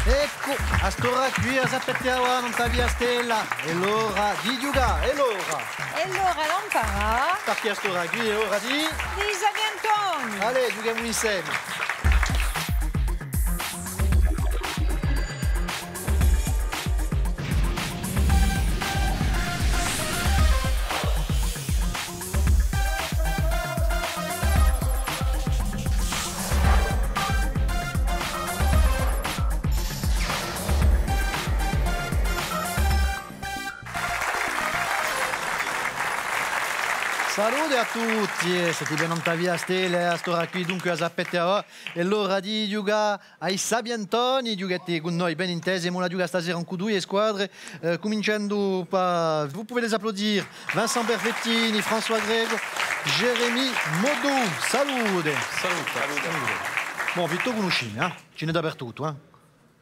Ecco, a stora qui a sapetteava non t'avia stella. E l'ora di Giuga, e l'ora. E l'ora non farà. Perché a stora qui è ora di... Di Saviantoni. Allez, giughiamo insieme. Salute a tutti, siete ben via stelle, a stora qui dunque a Zappettera e l'ora di giocare ai Sabiantoni, giocate con noi ben intesi, la giocata stasera con due squadre, cominciando par, vous pouvez les applaudir, Vincent Perfettini, François Grego, Jérémy Modou, salute. Salute. Bon, vi conosci, ce n'è dappertutto,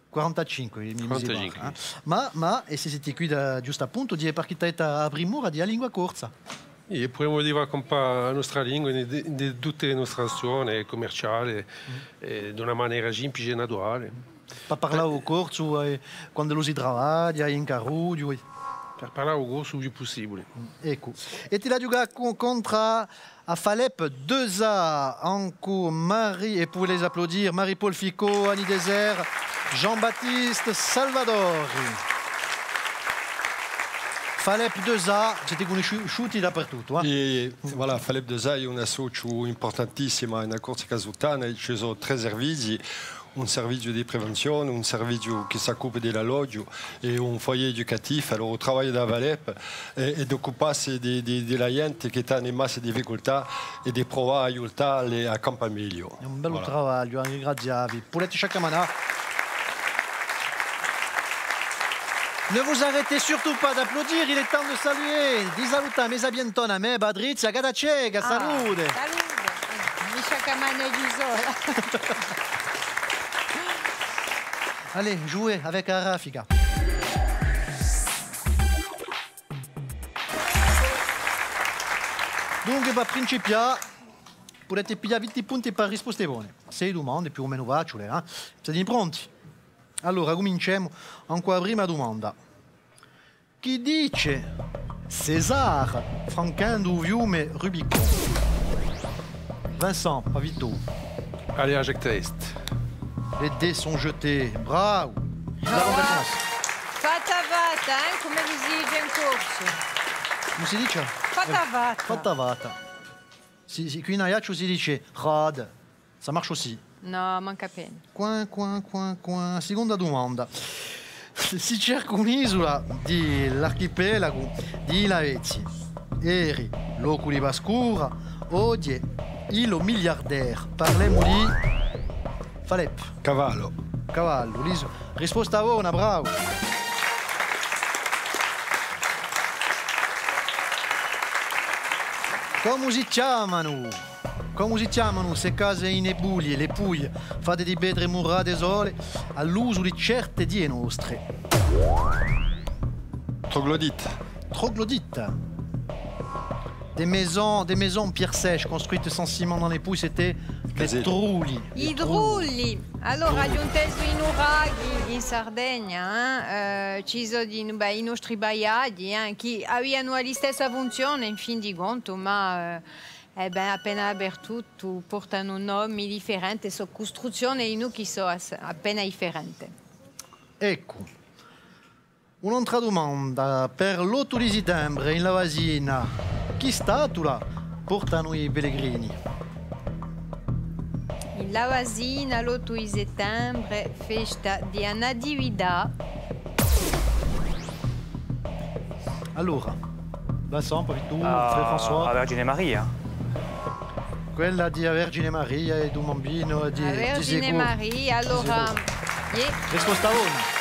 45 mi 45. Ma e se siete qui da giusto appunto di partita a primura di lingua corsa. E potremmo dire un po' la nostra lingua in tutte le nostre azioni commerciali di una maniera semplice e naturale. Per parlare al corso quando lo si lavora, in carruggio. Per parlare al corso il più possibile. Ecco. E ti la gioca contro a Falep 2A, Anco, Marie, et pour les applaudir, Marie-Paul Ficot, Annie Désert, Jean-Baptiste Salvadori. Falep 2A, siete conosciuti dappertutto. E voilà, Falep 2A è una socio importantissima nella Corte Casultana, ci sono tre servizi, un servizio di prevenzione, un servizio che si occupa dell'alloggio e un foyer educativo. Allora, il lavoro da Falep è di occuparsi della gente che sta in masse difficoltà e di provare a aiutarli a campare meglio. È un bel lavoro, ringraziavi. Poulette Chacamana. Ne vous arrêtez surtout pas d'applaudir, il est temps de saluer. Di saluta mes abientona, me Badrizia, Gadacega, salute. Salute. Mi Chacamana Giusola. Allez, jouez avec Arafica. Dunque, per principiare, potete pigliare 20 punti per risposte buone. 6 domande, più o meno facili, Siete pronti? Allora, cominciamo ancora la prima domanda. Chi dice César francando il fiume Rubicon? Vincent, Pavito. Allez, à Jacques Test. Les dés sont jetés. Bravo. La bonne réponse. Fatavata, come si dice in corso? Come si dice? Fatavata. Fatavata. Qui in Ajaccio si dice rad. Ça marche aussi. No, manca appena. Coin. Seconda domanda. Si cerca un'isola dell'archipelago di Lavezzi. Eri, l'oculi bascura, odie, ilo miliardaire. Parliamo di Falep. Cavallo. Cavallo, l'isola. Risposta buona, bravo. Come si chiamano? Come si chiamano queste case in Ebulie, le Puglie, fatte di pietre murate sole, all'uso di certe die nostre? Troglodite. Troglodyte. Des maisons pierre sèche construites sans ciment dans les Puglie, c'était les trulli. I drulli. Allora, gli un testo in Uraghi, in Sardegna, ci sono i nostri baiadi, che avevano la stessa funzione, in fin di conto, ma appena aperto portano nomi differenti, sono costruzioni che sono appena differenti. Ecco, un'altra domanda per l'8 di settembre in Lavasina. Chi statua portano i pellegrini? In Lavasina, l'8 di settembre, festa di Natividad. Allora, Vincent, poi tu, François. La Vergine Maria. Quella di Vergine Maria e un bambino di Vergine Maria, allora... Risposta 1.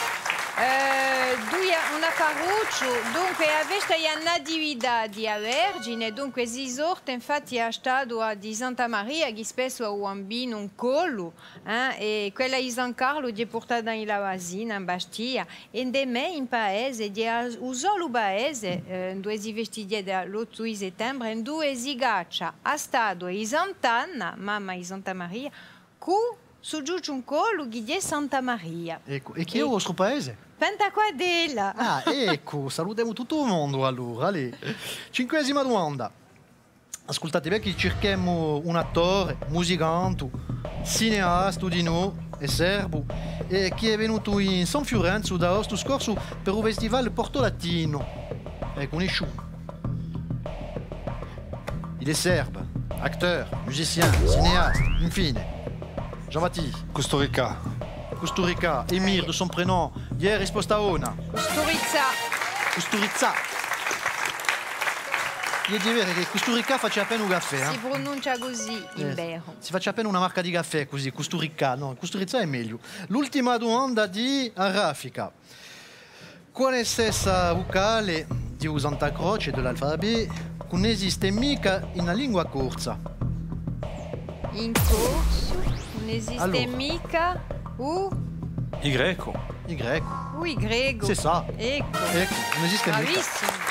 Una caruccio, dunque questa è la Natividad di Vergine, dunque si sorte infatti a statua di Santa Maria che spesso ha un bambino un collo, e quella di San Carlo è portata in Lavasina, in Bastia, e da me in paese, un solo paese, dove si vestiti dall'8 di settembre, dove si gaccia a statua di Sant'Anna, mamma di Santa Maria, con su giù un collo che è Santa Maria. Ecco. E chi è il vostro paese? Pentaquadella. Ah, ecco, salutiamo tutto il mondo allora. Allez. 5ª domanda. Ascoltate perché cerchiamo un attore, musicante, cineasta di noi, è serbo, e che è venuto in San Fiorenzo da agosto scorso per un festival Porto Latino. Conosciuto. Il est serbe, acteur, musicien, cinéaste, infine. Jean-Baptiste. Costa Rica. Costa Rica, Emir de son prénom, hier risposta una. Storizza. Costurizza. Io di vero che Costa Rica faccia appena un caffè. Si pronuncia così in vero. Si faccia appena una marca di caffè così, Costa Rica. No, Costa Rica è meglio. L'ultima domanda di Rafika. Qual è stessa vocale di Santa Croce dell'alfabeto che non esiste mica in una lingua corsa? In corso non esiste Allora. mica Il greco. Il greco. il greco. C'est ça. Ecco. Ecco, non esiste mica. Bravissimo.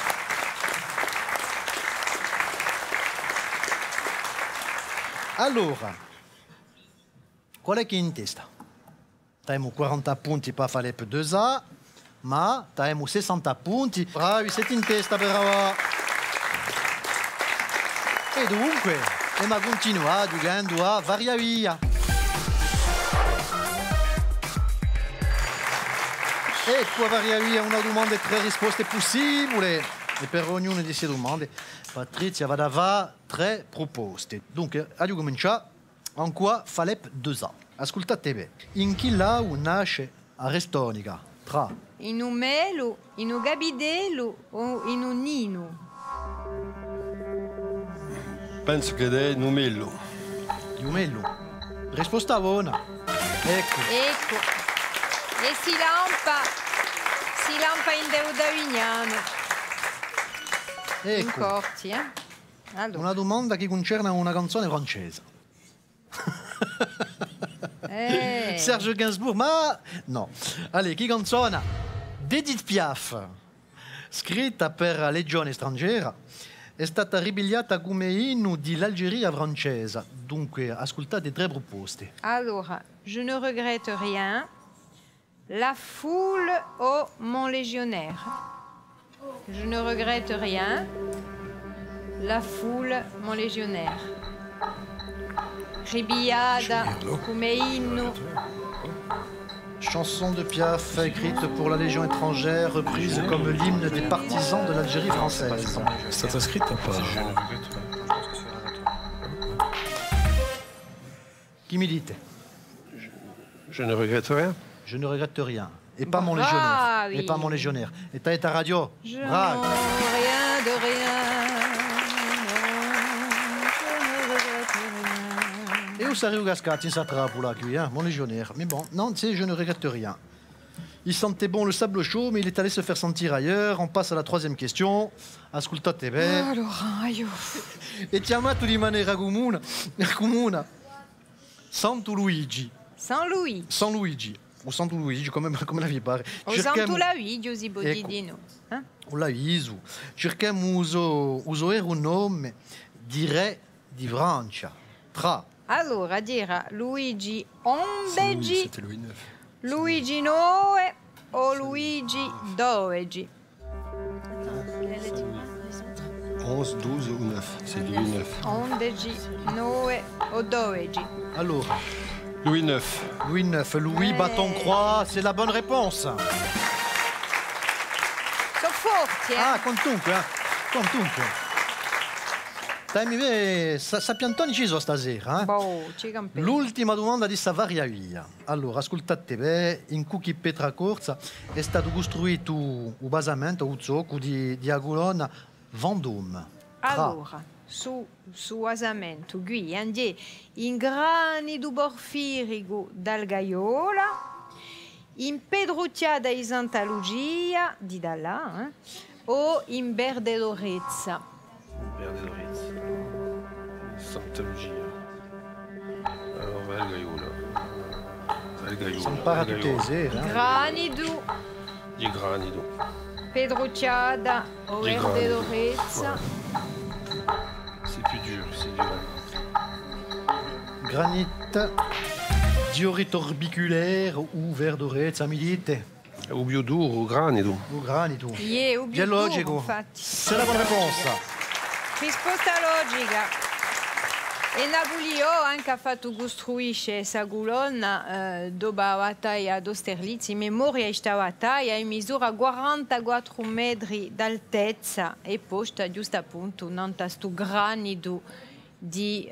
Allora, qual è che in testa? Abbiamo 40 punti per fare per 2A, ma abbiamo 60 punti. Bravi, siete in testa, brava. E dunque, ma continua giocando a varia via. Ecco a varia via una domanda e 3 risposte possibili. E per ognuna di queste domande, Patrizia va dare 3 proposte. Dunque, a cominciare, en quoi Falep 2A. Ascoltate bene. In chi lau nasce a Restonica? Tra In un melo, in un gabidello o in un nino? Penso che è Numello. Iumello. Risposta buona. Ecco. Ecco. E si lampa in Deudavignano. In Ecco. corti, eh? Allora. Una domanda che concerne una canzone francese. Serge Gainsbourg, ma no. Allez, chi canzona? D'Edith Piaf, scritta per la Legione straniera, è stata ribigliata come inno dell'Algeria francese. Dunque, ascoltate 3 proposte. Alors, je ne regrette rien. La foule o mon légionnaire? Je ne regrette rien. La foule, mon légionnaire. Ribillada come inno. Chanson de Piaf écrite pour la Légion étrangère, reprise comme l'hymne des partisans de l'Algérie française. È stata scritta poi. Qui mi dite? Je ne regrette rien. Je ne regrette rien. Et pas mon Bravi. légionnaire. Et pas mon légionnaire. Et t'as ta radio. Je Bravi. n'en rien de rien. Non, je ne regrette rien. Et où ça arrive Gascati, ça trappe là, lui, hein, mon légionnaire. Mais bon, non, tu sais, je ne regrette rien. Il sentait bon le sable chaud, mais il est allé se faire sentir ailleurs. On passe à la 3e question. Ascoltate bene. Allora, io. E chiamato di maniera comune. Santo Luigi. San Louis. San Luigi. O Santo Luigi, come la vi pare. O Santo Luigi, si può Ecco. dire. Eh? O l'avviso. Cerchiamo uso un nome di re di Francia. Tra Allora, dirà Luigi Ombegi, C'était Louis IX. Luigi Noe o Luigi Doegi? 11, 12 ou 9. C'est Louis IX. Ondegi, Noe o Doegi? allora, Louis IX. Louis IX, Louis Bâton Croix, c'est la bonne réponse. Sono forti, eh? Ah, contunque, contunque. Dai, Sapiantoni ci sono stasera, eh? Boh, ci campeggi. L'ultima domanda di Savaria via. Allora, ascoltate bene, in cui Petra Corsa è stato costruito un basamento, un zocco di Agulona Vendôme. Allora, su asamento, qui andiamo in granido porfirico dal Gaiola, in Pedrucciada di Santa Lucia, di da là, o in Verde Lorezza. Verde Lorenzo. Santa Lucia. Allora, va il Gaiola. Sono parati tese, eh? Granido, Di Granido. Pedrucciada o Di Verde Granido. Lorezza. C'est plus dur, c'est dur. Granit. Diorite orbiculaire ou verdurezza, mi dite? O più duro, o granido. O granito. O più Biologico. duro, infatti. C'est la bonne réponse. Risposta logica. E Napoleon anche ha fatto costruire questa colonna dopo la battaglia ad Austerlitz, in memoria di questa battaglia, in misura 44 metri d'altezza e posta giusto appunto in questo granido dal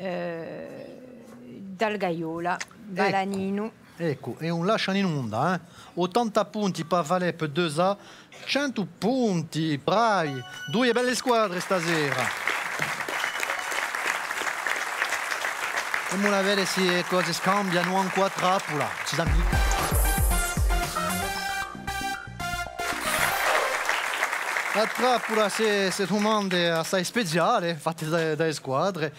Gaiola, Balanino. Ecco, e un lasciano in onda, eh? 80 punti per Valep 2A, 100 punti, bravi, due belle squadre stasera. Vediamo a vedere se le cose scambiano anche a trappola. Ci siamo. A trappola se domande assai speciali fatte dalle squadre.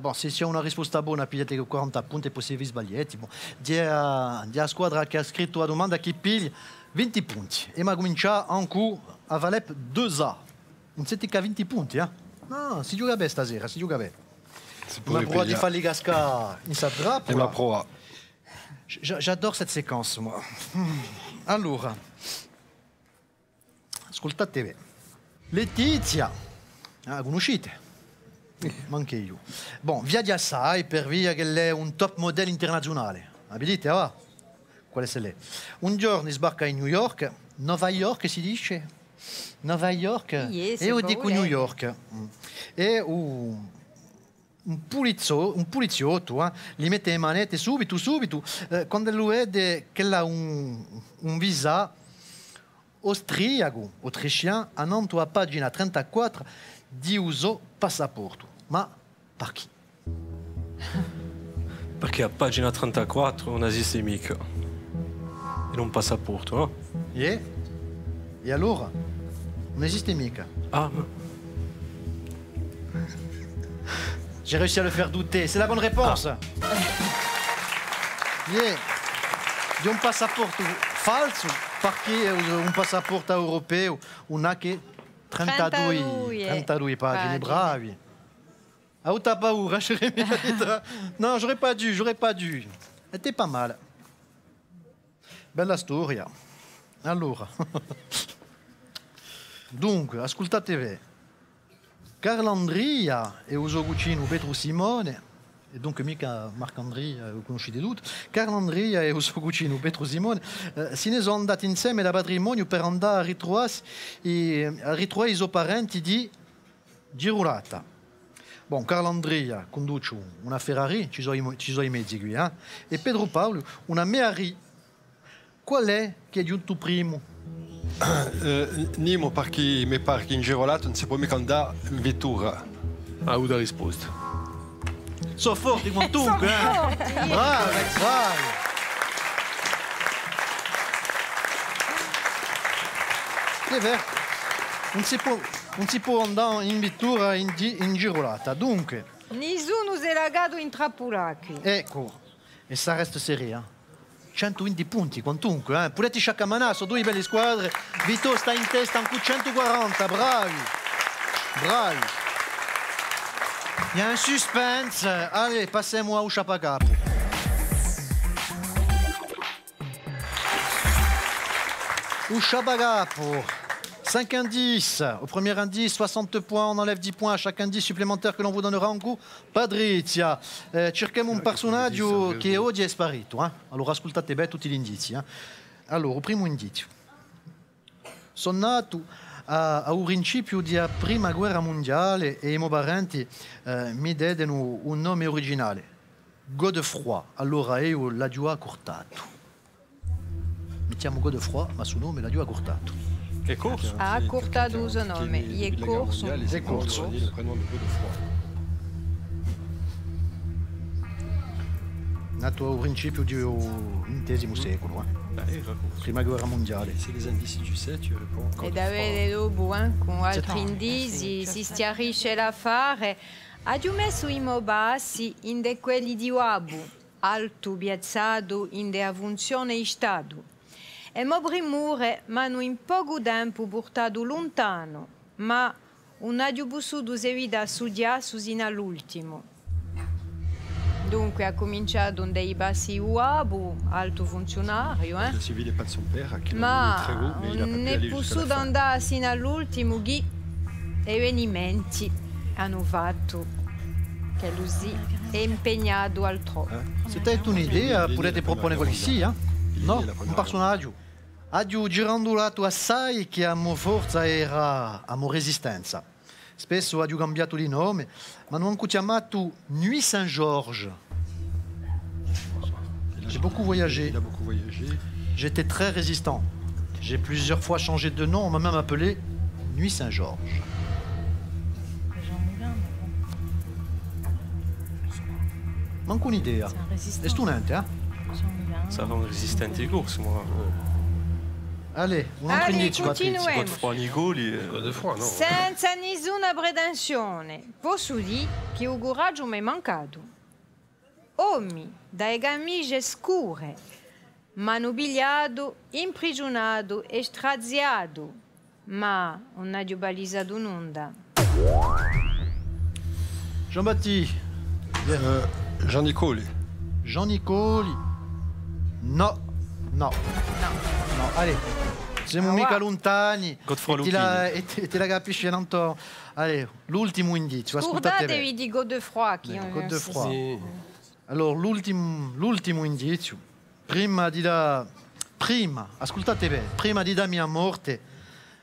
Bon, se c'è una risposta buona, pigliate 40 punti e poi se vi sbagliate. Bon. Di la squadra che ha scritto la domanda che piglia 20 punti. E ma comincia anche a Valep 2A. Non siete che a 20 punti, eh? No, si gioca bene stasera, si gioca bene. Ma prova di farli cascare in sa trappola. E ma prova. J'adore cette séquence, moi. Allora, ascoltate bene. Letizia, conoscete? Anche io. Bon, via di assai per via che lei è un top modello internazionale. Abilite, va? Quale se lei? Un giorno sbarca in New York, Nova York si dice? Nova York? Yes, e io dico New York. E un poliziotto gli mette le manette subito, quando lui vede che ha un visa autrichien, andando a pagina 34 di uso passaporto. Ma per chi? Perché a pagina 34 non esiste mica. E non passaporto, no? E allora? Non esiste mica. Ah, J'ai réussi à le faire douter. C'est la bonne réponse. Yeah. Di un passaporto falso, perché un passaporto europeo non ha che 32 pagine. Bravi. Ah, où t'as paura, Jérémy? Non, j'aurais pas dû. C'était pas mal. Bella storia. Allora. Dunque, ascoltatevi. Carlandria e uso cucino Pietro Simone, e dunque mica Marcandria, lo conoscete tutti. Carlandria e uso cucino Pietro Simone se ne sono andati insieme da patrimonio per andare a ritrovare i suoi parenti di Girolata. Bon, Carlandria conduce una Ferrari, ci sono i mezzi qui, e Pedro Paolo una Meari. Qual è che è giunto primo? Nimo perché mi pare che in Girolata non si può mica andare in vettura. Ah, una risposta. Sono forti quantunque, Bravi. È vero, non si può andare in vettura in Girolata, dunque. Nessuno si è lagato in trappolacchi. Ecco, e sta resta seria. 120 punti, quantunque, Puletti Sciaccamanasso, due belle squadre. Vito sta in testa anche 140, bravi. Il y a un suspense. Allez, passiamo a Usciapagapo. Usciapagapo. 5 indices. Au premier indice, 60 points. On enlève 10 points à chaque indice supplémentaire que l'on vous donnera en coup. Patrizia. Cerchiamo un personaggio che oggi è sparito. Allora ascoltate bene tutti gli indizi. Allora, primo indizio. Sono nato a un principio della prima guerra mondiale e i miei parenti mi diedero un nome originale. Godefroy. Allora io l'ho accortato. Mi chiamo Godefroy, ma suo nome l'ho accortato. Che corso? Ha accortato il suo nome, gli è corso. È corso. Nato al principio del XX secolo, prima guerra mondiale. Se les indices tu sais, tu réponds. E da vedere dopo, con altri indizi, si chiarisce l'affare. Ha giù messo i bassi in de quelli di Uabu, alto piazzato in de funzione stato. E mo primure, ma non in poco tempo portato lontano, ma un ha giù bussuto se vita studiare sino all'ultimo. Dunque ha cominciato dai bassi uabu, alto funzionario, Le civile pas de son père, qui ma très haut, mais il a pas pu non è aller jusqu'à potuto la fin. andare sino all'ultimo gli avvenimenti hanno fatto che lui si è impegnato al troppo. Se tu hai un'idea, potete proporre quelli sì, eh? No? Un personaggio. Adio girandolato assai che a mo forza era a mo resistenza. Spesso ha cambiato di nome, ma non ho chiamato Nuit Saint-Georges. J'ai beaucoup voyagé. Il a beaucoup voyagé. J'étais très résistant. J'ai plusieurs fois changé de nom, on m'a même appelé Nuit Saint-Georges. Manque un'idea. È stunante, eh? Ça rend résistant i course, moi. Allez, un altro Allez, indizio, Patrizia. continuiamo. Godefroy Nicoli. De froid, non? Senza nessuna pretensione, posso dire che il coraggio mi è mancato. Uomini dalle camicie scure, manobigliato, imprigionato e straziato, ma non ha balizzato un'onda. Jean-Baptiste. Jean Nicoli. Jean Nicoli. No. No. No, allez. Siamo mica lontani. Godefroy E te la capisci tanto. Allez, l'ultimo indizio, ascoltate Scordatevi di Godefroy. Che Godefroy. Sì. Allora, l'ultimo indizio. Prima, ascoltate bene, prima di darmi a morte,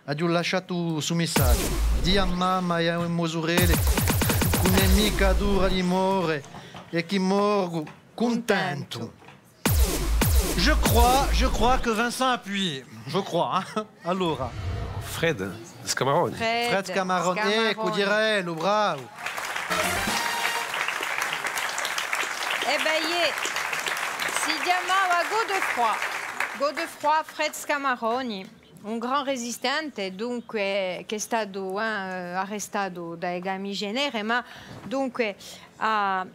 ho lasciato su messaggio. Di a mamma e a mia sorella, con nemica dura di morire, e che morgo contento. Je crois que Vincent a appuyé. Je crois, hein? Allora. Fred Scamaroni. Fred Scamaroni, ecco, dirello, bravo. Eh bien, si chiamava Godefroy Fred Scamaroni, un gran resistente, dunque, che è stato arrestato dai Gamigenere, ma dunque ha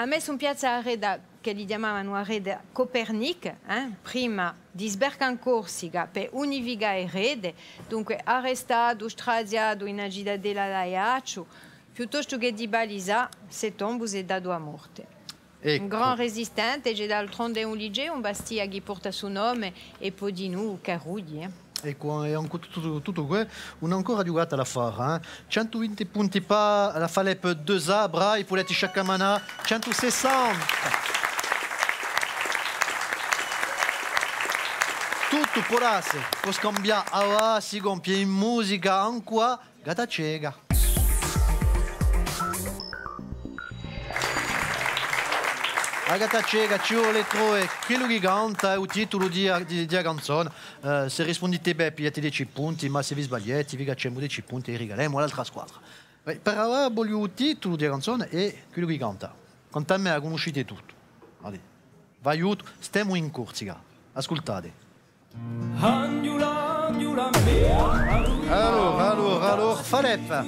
messo in piazza la reda che li chiamavano Rede Copernic, prima di sbarcare in Corsica per unificare il rede, dunque arrestato, straziato in agita della Laiaccio, piuttosto che di balisare, se tombo è dato a morte. Ecco. Un gran resistente, c'è d'altronde un liger, un bastia che porta suo nome, e poi di noi, Carugli. Ecco, e tutto questo, una ancora giocata da fare. 120 punti pa, la Falep 2A, Brai, Poletti Sciacamana, 160. Tutto può scambiare a si compie in musica, ancora, gata cieca. La gata cieca, ci vuole troie, quello che canta è il titolo di canzone. Se rispondete bene, pigliate 10 punti, ma se vi sbagliate, vi cacciamo 10 punti e regaliamo all'altra squadra. Per ora voglio il titolo di canzone e quello che canta. Quanto a me la conoscete tutto. Allora, vi aiuto, stiamo in Corsica. Ascoltate. Allora, Falep.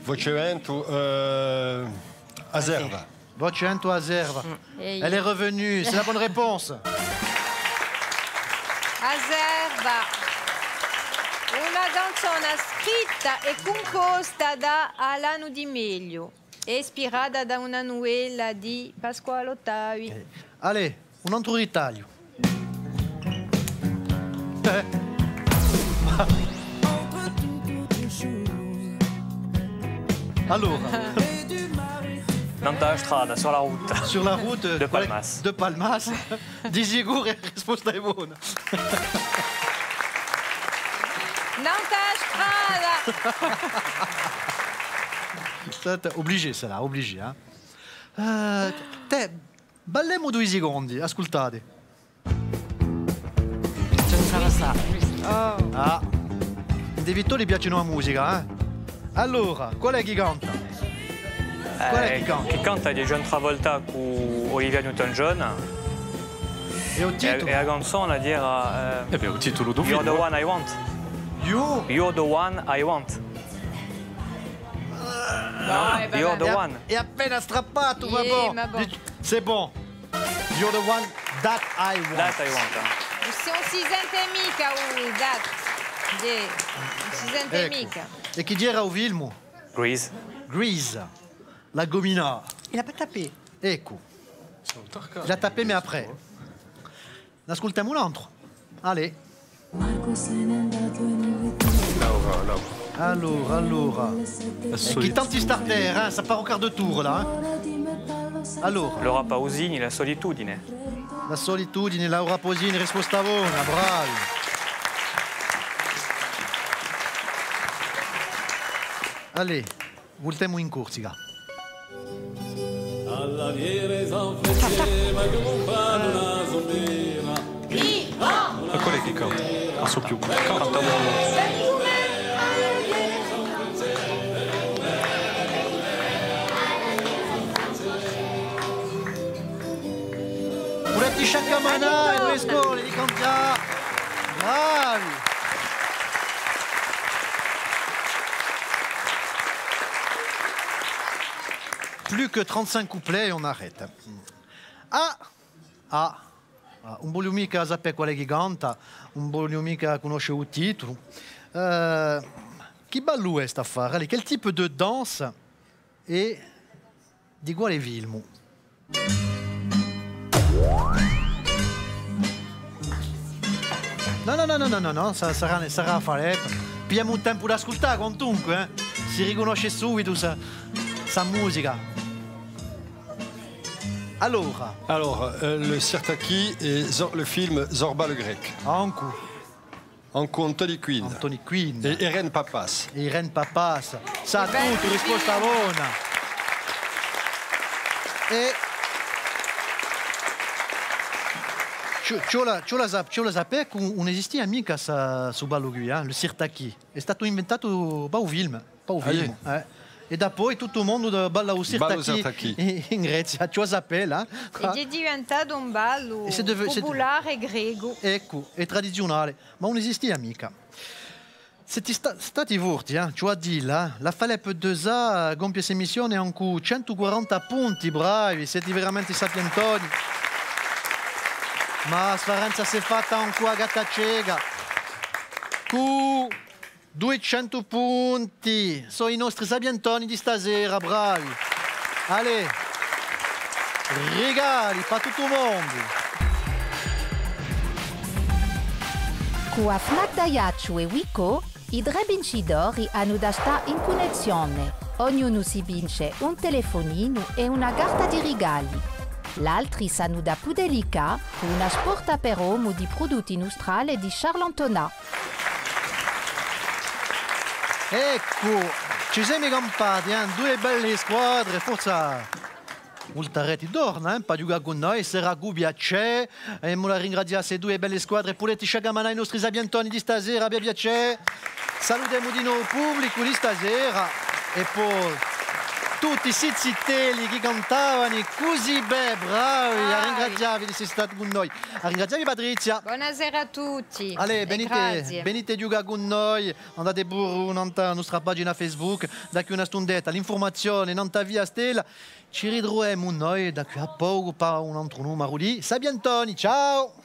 Vocevento, Aserva. Vocento Aserva. Elle est revenue, c'est la bonne réponse. Aserva, una canzone scritta e composta da Alano Di Meglio, ispirata da una novella di Pasquale Ottavi. Allez, un altro ritaglio. Allora, Nanta strada, sur la route. sur la route De Palmas. De Palmas, di sicuro è risposta è buona. Non strada! Obligé, sarà, obligé. Te, balliamo 2 secondi, ascoltate. Ah, De Vittori piacciono la musica, eh? Allora, qual è chi canta? Qual è chi canta? Chi canta di John Travolta con Olivia Newton-John. E il titolo? E la canzone a dire beh, il titolo del You're the film. one I want. You're the one I want. No, you're the one. È appena strappato, ma Yeah, bon. ma bon. C'est bon. You're the one that I want. That I want. Non si sente mica non si sente Ecco. mica. E chi era il film? Grease. Grease. la gomina. Il n'a pas tapé. Ecco. Il a tapé, mais après. N'ascoltiamo un altro. Allez. Allora. Chi tanti starter, hein? Ça part au quart de tour, là. Hein? Allora. Laura Pausini, La solitudine. La solitudine, Laura Pausini, risposta buona, bravi. Allez, ultimo in corsica. Ma qual è che canta? Non so più. Canta Puretti Sciaccamanà e due scuole di Contia. Bravi. Plus que 35 couplets et on arrête. Un voglio mica sapere qual è che canta, un voglio mica conoscere il titolo. Chi ballo è sta affare? Allez, quel type de danse et di quale film? No, sarà a fare. Pigliamo un tempo da ascoltare, quantunque, si riconosce subito sa musica. Alors, le Sirtaki et le film Zorba le Grec. Anku Anthony Quinn. Anthony Quinn. E Irene Papas. Irene Papas. Sa tutto, risposta buona. E... Ci ho saputo che non esiste mica su ballo qui, il Sirtaki. È stato inventato da un film, E poi tutto il mondo balla il Sirtaki in Grecia. Ci ho saputo. Ed è diventato un ballo popolare greco. Ecco, è tradizionale, ma non esiste mica. Siete stati forti, ci ho detto, la Falep 2A compie questa missione con 140 punti, bravi, siete veramente sapientoni. Ma la Sfarenza si è fatta ancora a gatta cieca. Con 200 punti. Sono i nostri sapientoni di stasera, bravi. Allez, regali per tutto il mondo. Con Afnak Daiaccio e Wico, i tre vincitori hanno da stare in connessione. Ognuno si vince un telefonino e una carta di regali. L'altri sanno da Pudelica con una sporta per uomo di prodotti nostrali di Charles-Antonin. Ecco, ci siamo campati, due belle squadre, forza molta reti d'orna, per giocare con noi, sarà piacere, e la ringraziamo queste due belle squadre, Puletti Sciaccamanà, i nostri sapientoni di stasera, abbia piacere, salutiamo di nuovo il pubblico di stasera, e poi tutti i sizzitelli che cantavano così bene, bravi, a ringraziarvi di essere stati con noi, a ringraziarvi Patrizia. Buonasera a tutti. Allez, venite giocare con noi, andate pure sulla nostra pagina Facebook, da qui una stundetta, l'informazione, nanta via Stella, ci ritroviamo noi da qui a poco per un altro numero di Sabientoni, ciao!